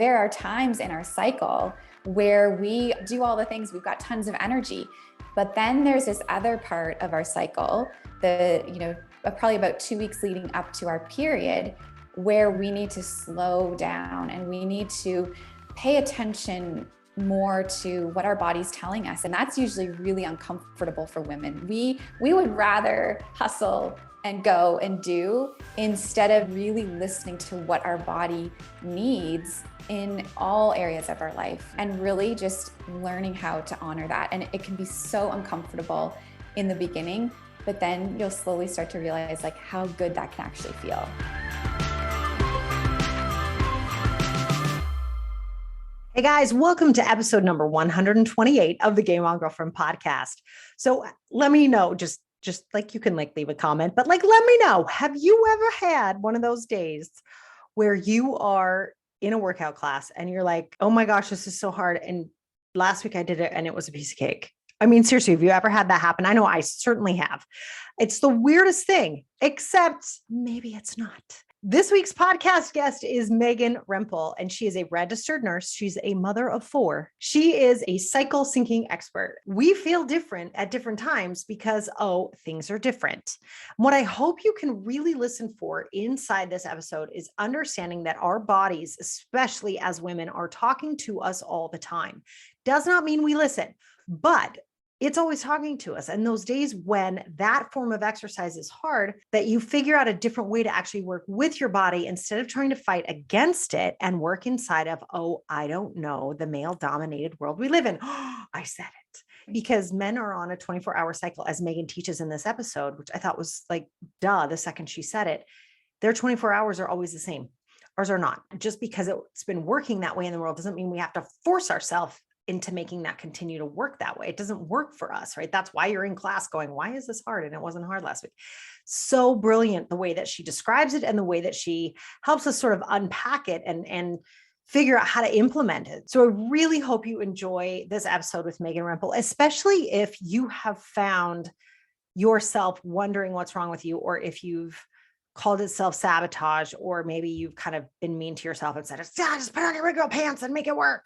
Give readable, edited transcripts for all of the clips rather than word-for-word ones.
There are times in our cycle where we do all the things, we've got tons of energy, but then there's this other part of our cycle, probably about 2 weeks leading up to our period, where we need to slow down and we need to pay attention more to what our body's telling us. And that's usually really uncomfortable for women. We would rather hustle and go and do instead of really listening to what our body needs in all areas of our life, and really just learning how to honor that. And it can be so uncomfortable in the beginning, but then you'll slowly start to realize like how good that can actually feel. Hey guys, welcome to episode number 128 of the Game On Girlfriend podcast. So let me know, just like you can leave a comment, but let me know, have you ever had one of those days where you are in a workout class and you're like, oh my gosh, this is so hard. And last week I did it and it was a piece of cake. I mean, seriously, have you ever had that happen? I know I certainly have. It's the weirdest thing, except maybe it's not. This week's podcast guest is Megan Rempel, and she is a registered nurse. She's a mother of 4. She is a cycle syncing expert. We feel different at different times because, things are different. What I hope you can really listen for inside this episode is understanding that our bodies, especially as women, are talking to us all the time. Does not mean we listen, but it's always talking to us. And those days when that form of exercise is hard, that you figure out a different way to actually work with your body instead of trying to fight against it and work inside of, I don't know, the male dominated world we live in. I said it. Because men are on a 24-hour cycle, as Megan teaches in this episode, which I thought was duh, the second she said it. Their 24 hours are always the same. Ours are not. Just because it's been working that way in the world doesn't mean we have to force ourselves into making that continue to work that way. It doesn't work for us, right? That's why you're in class going, why is this hard? And it wasn't hard last week. So brilliant the way that she describes it and the way that she helps us sort of unpack it and figure out how to implement it. So I really hope you enjoy this episode with Megan Rempel, especially if you have found yourself wondering what's wrong with you, or if you've called it self-sabotage, or maybe you've kind of been mean to yourself and said, just put on your big girl pants and make it work.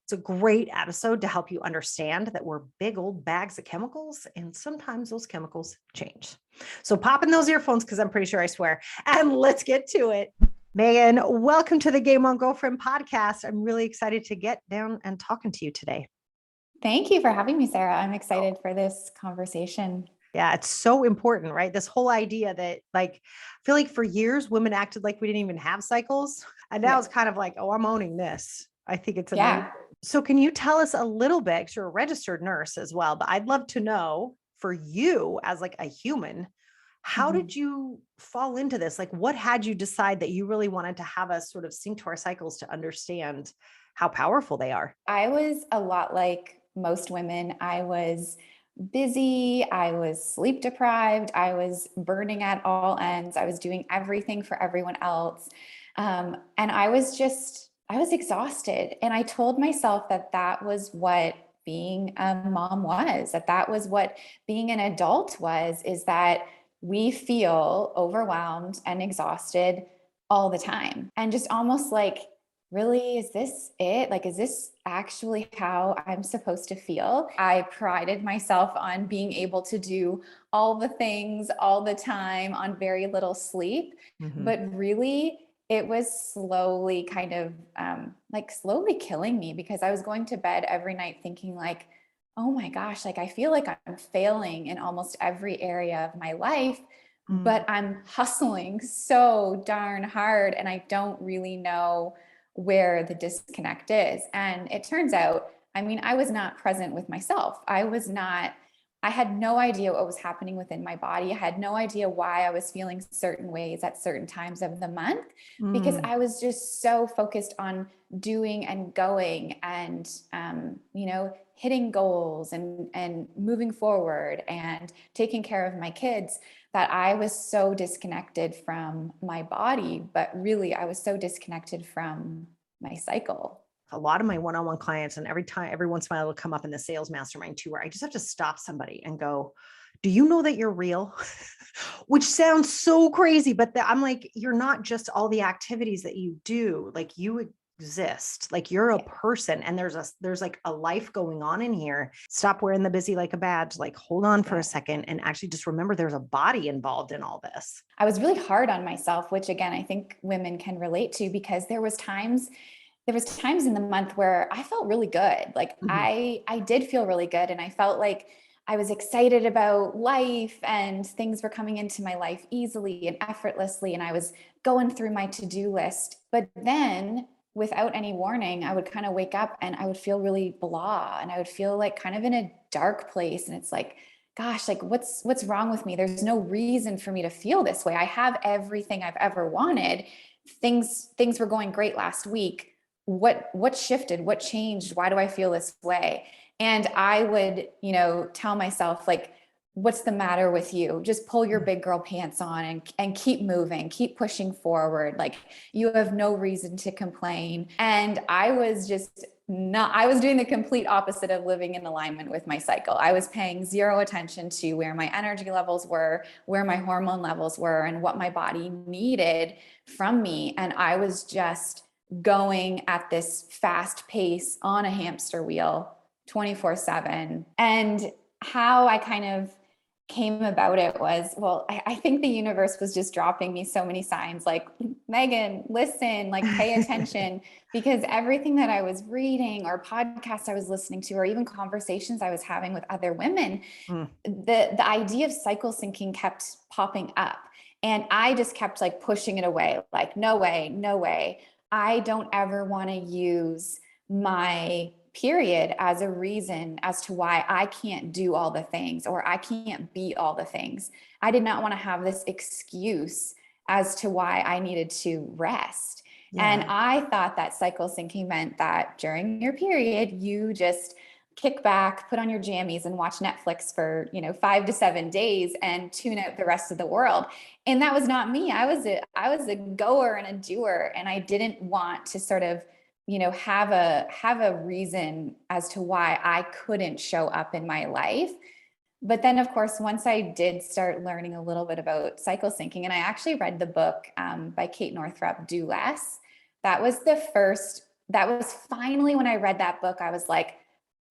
It's a great episode to help you understand that we're big old bags of chemicals, and sometimes those chemicals change. So pop in those earphones, because I'm pretty sure I swear, and let's get to it. Megan, welcome to the Game On Girlfriend podcast. I'm really excited to get down and talking to you today. Thank you for having me, Sarah. I'm excited for this conversation. Yeah, it's so important, right? This whole idea that I feel like for years, women acted like we didn't even have cycles. And now it's kind of like, I'm owning this. I think it's amazing. Yeah. So can you tell us a little bit, because you're a registered nurse as well, but I'd love to know for you as a human, how did you fall into this? What had you decide that you really wanted to have us sort of sync to our cycles to understand how powerful they are? I was a lot like most women. I was busy. I was sleep deprived. I was burning at all ends. I was doing everything for everyone else. And I was exhausted. And I told myself that was what being a mom was, that was what being an adult was, is that we feel overwhelmed and exhausted all the time. And just almost really, is this it? Is this actually how I'm supposed to feel? I prided myself on being able to do all the things all the time on very little sleep, but really, it was slowly kind of slowly killing me, because I was going to bed every night thinking oh my gosh, I feel like I'm failing in almost every area of my life, but I'm hustling so darn hard and I don't really know where the disconnect is. And it turns out, I was not present with myself. I had no idea what was happening within my body. I had no idea why I was feeling certain ways at certain times of the month, because I was just so focused on doing and going and, hitting goals and moving forward and taking care of my kids, that I was so disconnected from my body, but really I was so disconnected from my cycle. A lot of my one-on-one clients, and every once in a while it'll come up in the sales mastermind too, where I just have to stop somebody and go, do you know that you're real? Which sounds so crazy, but I'm you're not just all the activities that you do. exist. Like you're a Yeah. person and there's like a life going on in here. Stop wearing the busy like a badge. Like hold on for a Yeah. second and actually just remember there's a body involved in all this. I was really hard on myself, which again, I think women can relate to because there was times in the month where I felt really good. Like Mhm. I did feel really good and I felt like I was excited about life and things were coming into my life easily and effortlessly and I was going through my to-do list. But then without any warning, I would kind of wake up and I would feel really blah and I would feel like kind of in a dark place and it's like gosh, like what's wrong with me? There's no reason for me to feel this way. I have everything I've ever wanted. Things were going great last week. What shifted? What changed? Why do I feel this way? And I would, tell myself like what's the matter with you? Just pull your big girl pants on and keep moving, keep pushing forward. Like you have no reason to complain. And I was just not, I was doing the complete opposite of living in alignment with my cycle. I was paying zero attention to where my energy levels were, where my hormone levels were, and what my body needed from me. And I was just going at this fast pace on a hamster wheel 24/7. And how I kind of came about it was, well, I think the universe was just dropping me so many signs like, Megan, listen, like pay attention, because everything that I was reading or podcasts I was listening to, or even conversations I was having with other women, Mm. the idea of cycle syncing kept popping up. And I just kept like pushing it away, like, no way, no way. I don't ever want to use my period as a reason as to why I can't do all the things or I can't be all the things. I did not want to have this excuse as to why I needed to rest. And Yeah. I thought that cycle syncing meant that during your period, you just kick back, put on your jammies and watch Netflix for, 5 to 7 days and tune out the rest of the world. And that was not me. I was a goer and a doer. And I didn't want to sort of, have a reason as to why I couldn't show up in my life. But then, of course, once I did start learning a little bit about cycle syncing, and I actually read the book by Kate Northrup, Do Less. That was finally when I read that book, I was like,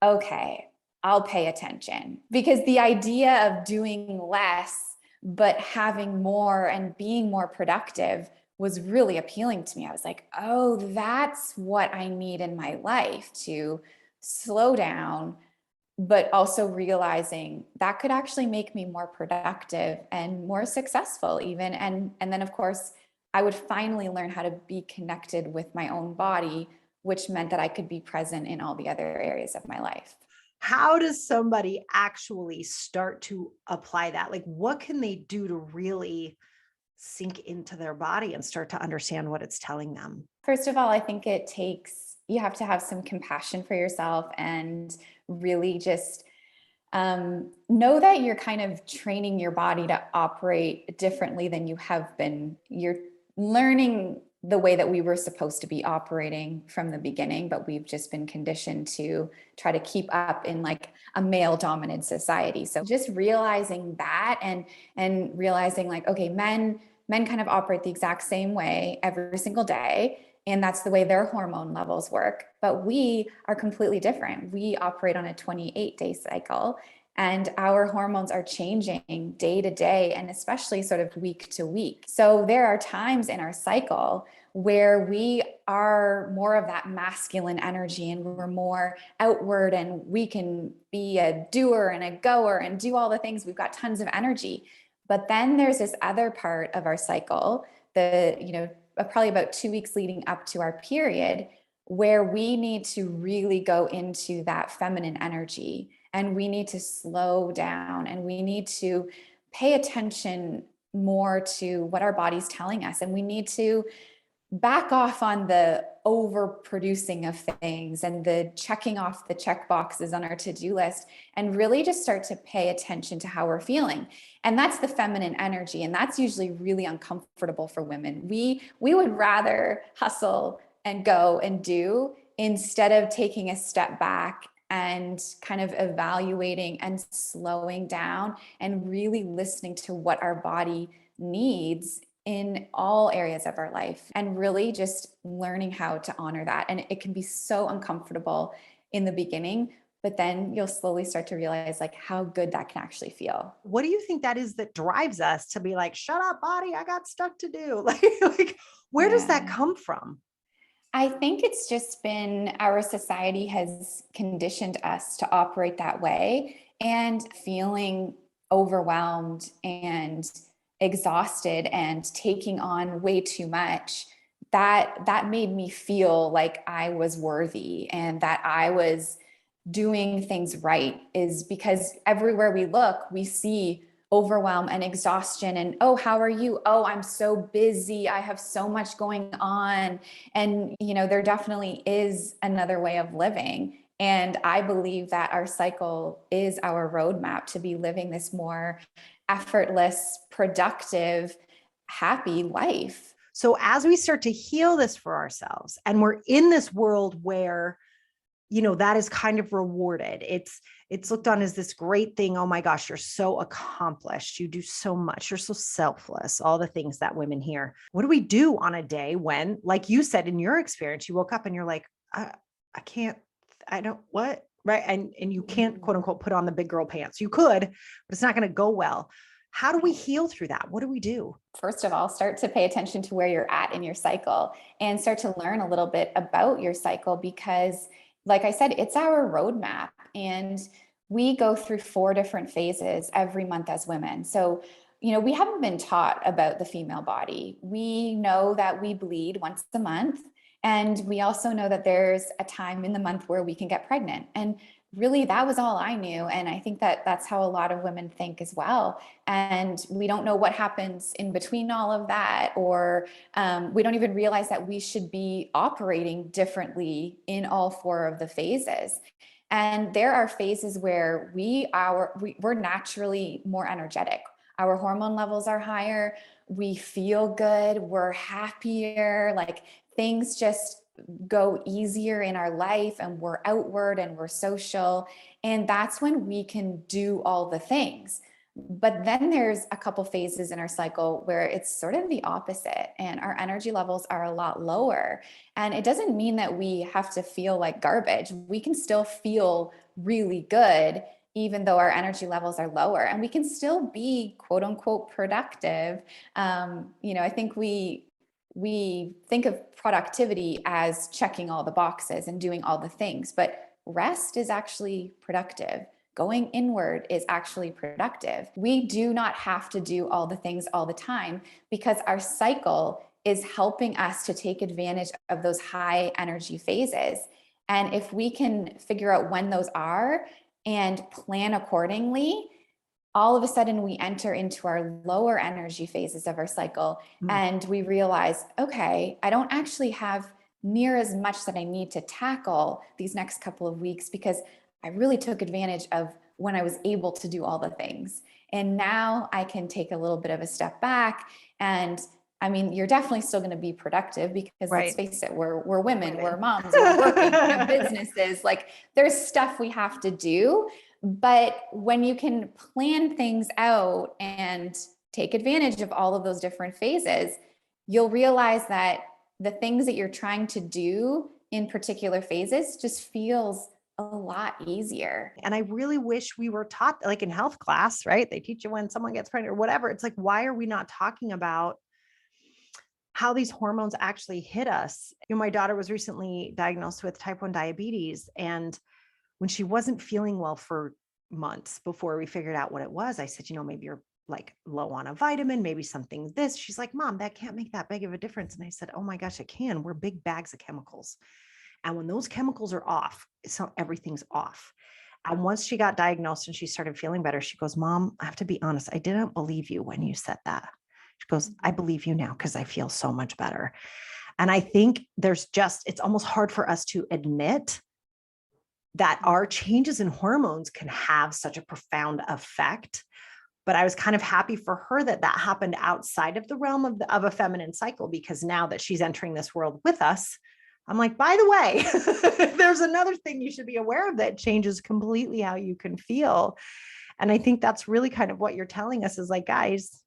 okay, I'll pay attention. Because the idea of doing less, but having more and being more productive was really appealing to me. I was like, oh, that's what I need in my life to slow down, but also realizing that could actually make me more productive and more successful even. And then of course I would finally learn how to be connected with my own body, which meant that I could be present in all the other areas of my life. How does somebody actually start to apply that? Like, what can they do to really sink into their body and start to understand what it's telling them? First of all, I think you have to have some compassion for yourself and really just know that you're kind of training your body to operate differently than you have been. You're learning the way that we were supposed to be operating from the beginning, but we've just been conditioned to try to keep up in like a male dominant society. So just realizing that and realizing like, okay, men kind of operate the exact same way every single day. And that's the way their hormone levels work. But we are completely different. We operate on a 28-day cycle, and our hormones are changing day to day and especially sort of week to week. So there are times in our cycle where we are more of that masculine energy and we're more outward and we can be a doer and a goer and do all the things. We've got tons of energy. But then there's this other part of our cycle, probably about 2 weeks leading up to our period, where we need to really go into that feminine energy and we need to slow down and we need to pay attention more to what our body's telling us. And we need to back off on the overproducing of things and the checking off the check boxes on our to-do list and really just start to pay attention to how we're feeling. And that's the feminine energy. And that's usually really uncomfortable for women. We would rather hustle and go and do instead of taking a step back and kind of evaluating and slowing down and really listening to what our body needs in all areas of our life, and really just learning how to honor that. And it can be so uncomfortable in the beginning, but then you'll slowly start to realize like how good that can actually feel. What do you think that is that drives us to be like, shut up, body, I got stuff to do? Like where does that Yeah. come from? I think it's just been our society has conditioned us to operate that way, and feeling overwhelmed and exhausted and taking on way too much, that made me feel like I was worthy and that I was doing things right, is because everywhere we look, we see overwhelm and exhaustion. And, oh, how are you? Oh, I'm so busy. I have so much going on. And, there definitely is another way of living. And I believe that our cycle is our roadmap to be living this more effortless, productive, happy life. So as we start to heal this for ourselves, and we're in this world where that is kind of rewarded. It's looked on as this great thing. Oh my gosh, you're so accomplished. You do so much. You're so selfless. All the things that women hear. What do we do on a day when, like you said, in your experience, you woke up and you're like, I can't, I don't, what? Right. And you can't, quote unquote, put on the big girl pants. You could, but it's not going to go well. How do we heal through that? What do we do? First of all, start to pay attention to where you're at in your cycle and start to learn a little bit about your cycle, because, like I said, it's our roadmap. And we go through 4 different phases every month as women. So, we haven't been taught about the female body. We know that we bleed once a month. And we also know that there's a time in the month where we can get pregnant. And really, that was all I knew. And I think that that's how a lot of women think as well. And we don't know what happens in between all of that, or we don't even realize that we should be operating differently in all 4 of the phases. And there are phases where we're naturally more energetic. Our hormone levels are higher. We feel good. We're happier. Like, things just go easier in our life, and we're outward and we're social. And that's when we can do all the things. But then there's a couple phases in our cycle where it's sort of the opposite, and our energy levels are a lot lower. And it doesn't mean that we have to feel like garbage. We can still feel really good, even though our energy levels are lower, and we can still be quote unquote productive. I think we think of productivity as checking all the boxes and doing all the things, but rest is actually productive. Going inward is actually productive. We do not have to do all the things all the time, because our cycle is helping us to take advantage of those high energy phases. And if we can figure out when those are and plan accordingly, all of a sudden we enter into our lower energy phases of our cycle, and we realize, okay, I don't actually have near as much that I need to tackle these next couple of weeks, because I really took advantage of when I was able to do all the things. And now I can take a little bit of a step back. And I mean, you're definitely still going to be productive, because let's Right. face it, we're women, we're moms, we're working, we have businesses. Like, there's stuff we have to do. But when you can plan things out and take advantage of all of those different phases, you'll realize that the things that you're trying to do in particular phases just feels a lot easier. And I really wish we were taught, like in health class, right? They teach you when someone gets pregnant or whatever. It's like, why are we not talking about how these hormones actually hit us? My daughter was recently diagnosed with type 1 diabetes. And when she wasn't feeling well for months before we figured out what it was, I said, maybe you're like low on a vitamin, maybe something this. She's like, Mom, that can't make that big of a difference. And I said, oh my gosh, it can. We're big bags of chemicals. And when those chemicals are off, so everything's off. And once she got diagnosed and she started feeling better, she goes, Mom, I have to be honest, I didn't believe you when you said that. She goes, I believe you now because I feel so much better. And I think it's almost hard for us to admit that our changes in hormones can have such a profound effect. But I was kind of happy for her that happened outside of the realm of a feminine cycle, because now that she's entering this world with us, I'm like, by the way, there's another thing you should be aware of that changes completely how you can feel. And I think that's really kind of what you're telling us is like, guys,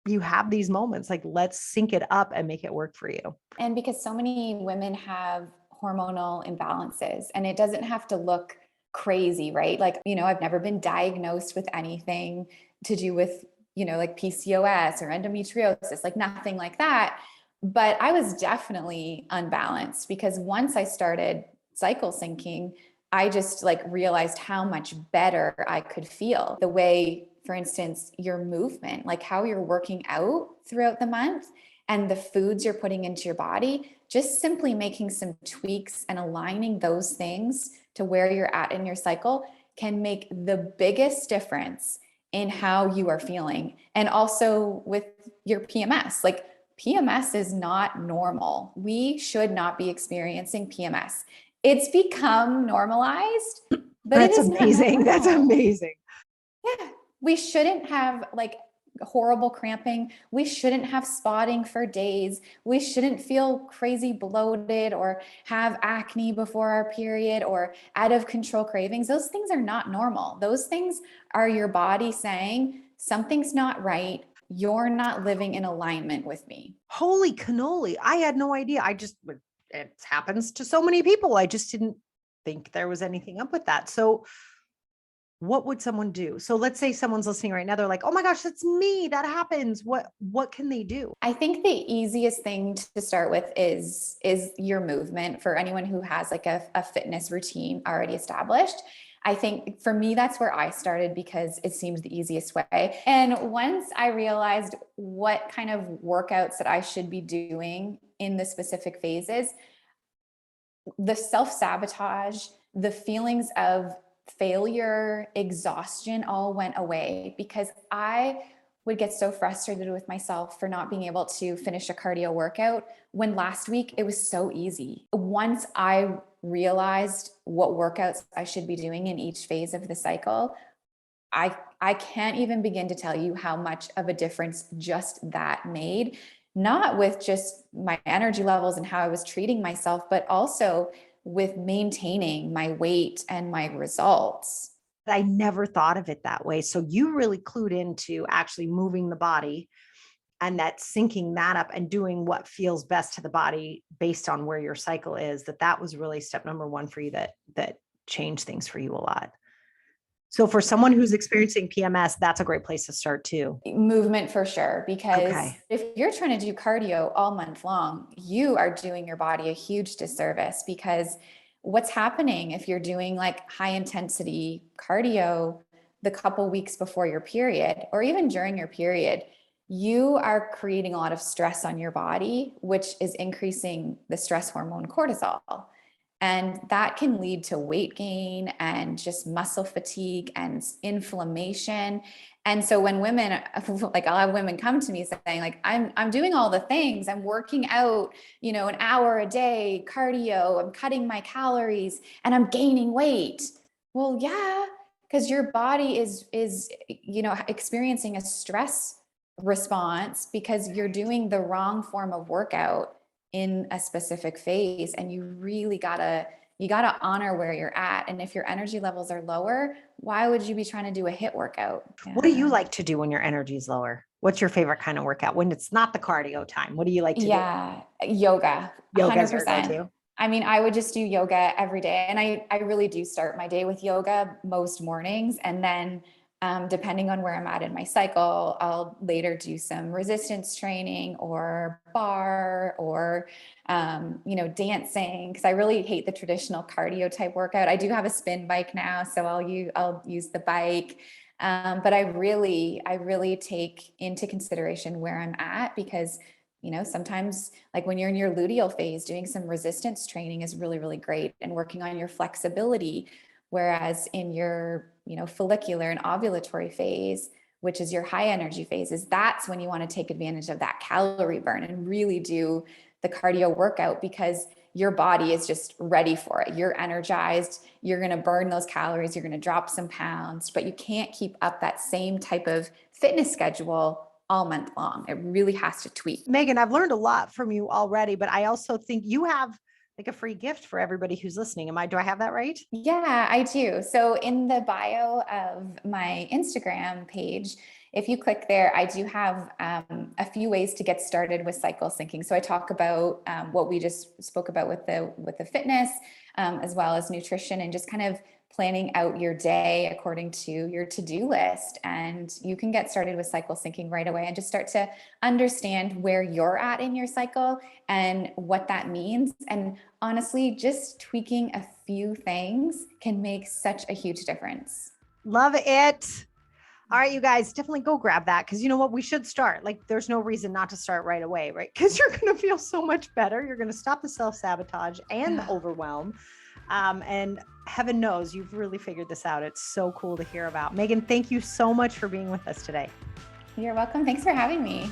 you have these moments, like, let's sync it up and make it work for you. And because so many women have hormonal imbalances, and it doesn't have to look crazy, right? Like, I've never been diagnosed with anything to do with, like PCOS or endometriosis, like nothing like that. But I was definitely unbalanced because once I started cycle syncing, I just like realized how much better I could feel. The way, for instance, your movement, like how you're working out throughout the month and the foods you're putting into your body, just simply making some tweaks and aligning those things to where you're at in your cycle can make the biggest difference in how you are feeling. And also with your PMS, like PMS is not normal. We should not be experiencing PMS. It's become normalized, but it That's is not amazing. That's normal. amazing. Yeah. We shouldn't have like horrible cramping. We shouldn't have spotting for days. We shouldn't feel crazy bloated or have acne before our period or out of control cravings. Those things are not normal. Those things are your body saying something's not right. You're not living in alignment with me. Holy cannoli. I had no idea. It happens to so many people. I just didn't think there was anything up with that. So, what would someone do? So let's say someone's listening right now. They're like, "Oh my gosh, that's me. That happens." What can they do? I think the easiest thing to start with is your movement for anyone who has like a fitness routine already established. I think for me, that's where I started because it seemed the easiest way. And once I realized what kind of workouts that I should be doing in the specific phases, the self-sabotage, the feelings of failure, exhaustion all went away because I would get so frustrated with myself for not being able to finish a cardio workout when last week it was so easy. Once I realized what workouts I should be doing in each phase of the cycle, I can't even begin to tell you how much of a difference just that made, not with just my energy levels and how I was treating myself, but also with maintaining my weight and my results. I never thought of it that way. So you really clued into actually moving the body and that syncing that up and doing what feels best to the body based on where your cycle is. That was really step number one for you that changed things for you a lot. So for someone who's experiencing PMS, that's a great place to start too. Movement for sure, because Okay. if you're trying to do cardio all month long, you are doing your body a huge disservice because what's happening if you're doing like high intensity cardio the couple weeks before your period or even during your period, you are creating a lot of stress on your body, which is increasing the stress hormone cortisol. And that can lead to weight gain and just muscle fatigue and inflammation. And so when women, like I'll have women come to me saying, like, I'm doing all the things, I'm working out, an hour a day, cardio, I'm cutting my calories, and I'm gaining weight. Well, yeah, because your body is experiencing a stress response because you're doing the wrong form of workout in a specific phase, and you gotta honor where you're at. And if your energy levels are lower, why would you be trying to do a hit workout? What do you Yeah. like to do when your energy is lower? What's your favorite kind of workout when it's not the cardio time? What do you like to do? Yeah, yoga, Yoga is your 100%. go-to. I mean, I would just do yoga every day. And I really do start my day with yoga most mornings. And then, depending on where I'm at in my cycle, I'll later do some resistance training or bar or, dancing. Cause I really hate the traditional cardio type workout. I do have a spin bike now, so I'll use the bike. But I really take into consideration where I'm at because sometimes like when you're in your luteal phase, doing some resistance training is really, really great and working on your flexibility. Whereas in your, follicular and ovulatory phase, which is your high energy phases, that's when you want to take advantage of that calorie burn and really do the cardio workout because your body is just ready for it. You're energized. You're going to burn those calories. You're going to drop some pounds, but you can't keep up that same type of fitness schedule all month long. It really has to tweak. Megan, I've learned a lot from you already, but I also think you have like a free gift for everybody who's listening. Do I have that right? Yeah, I do. So in the bio of my Instagram page, if you click there, I do have a few ways to get started with cycle syncing. So I talk about what we just spoke about with the fitness, as well as nutrition, and just kind of planning out your day according to your to-do list. And you can get started with cycle syncing right away and just start to understand where you're at in your cycle and what that means. And honestly, just tweaking a few things can make such a huge difference. Love it. All right, you guys, definitely go grab that, because you know what? We should start. Like, there's no reason not to start right away, right? Because you're going to feel so much better. You're going to stop the self-sabotage and the overwhelm. And heaven knows you've really figured this out. It's so cool to hear about. Megan, thank you so much for being with us today. You're welcome. Thanks for having me.